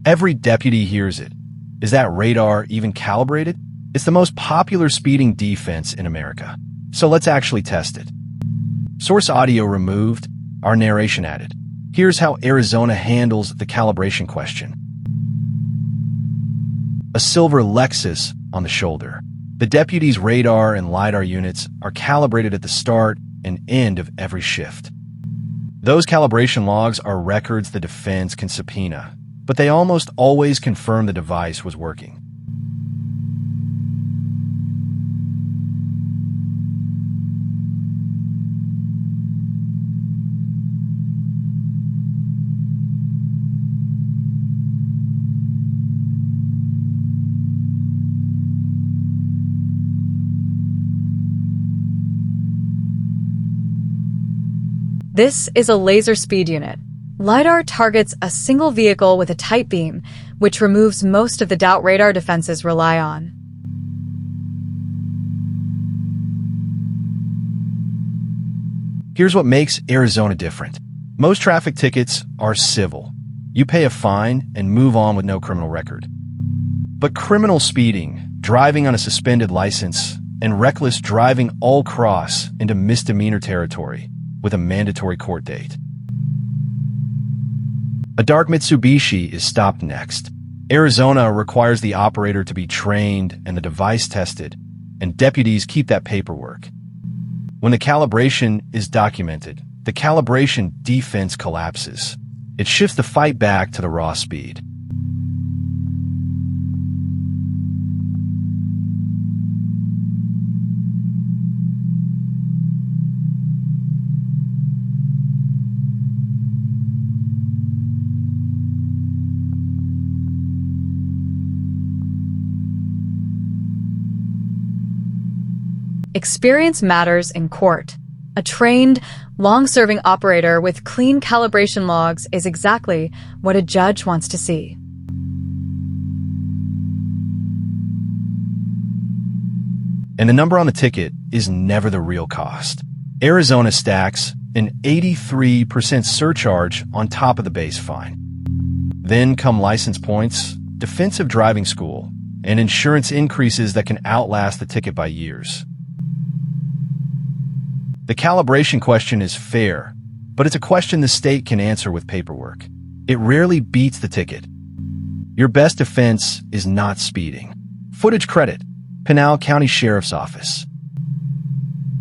Every deputy hears it. Is that radar even calibrated? It's the most popular speeding defense in America. So let's actually test it. Source audio removed, our narration added. Here's how Arizona handles the calibration question. A silver Lexus on the shoulder. The deputy's radar and lidar units are calibrated at the start and end of every shift. Those calibration logs are records the defense can subpoena, but they almost always confirm the device was working. This is a laser speed unit. LiDAR targets a single vehicle with a tight beam, which removes most of the doubt radar defenses rely on. Here's what makes Arizona different. Most traffic tickets are civil. You pay a fine and move on with no criminal record. But criminal speeding, driving on a suspended license, and reckless driving all cross into misdemeanor territory with a mandatory court date. A dark Mitsubishi is stopped next. Arizona requires the operator to be trained and the device tested, and deputies keep that paperwork. When the calibration is documented, the calibration defense collapses. It shifts the fight back to the raw speed. Experience matters in court. A trained, long-serving operator with clean calibration logs is exactly what a judge wants to see. And the number on the ticket is never the real cost. Arizona stacks an 83% surcharge on top of the base fine. Then come license points, defensive driving school, and insurance increases that can outlast the ticket by years. The calibration question is fair, but it's a question the state can answer with paperwork. It rarely beats the ticket. Your best defense is not speeding. Footage credit, Pinal County Sheriff's Office.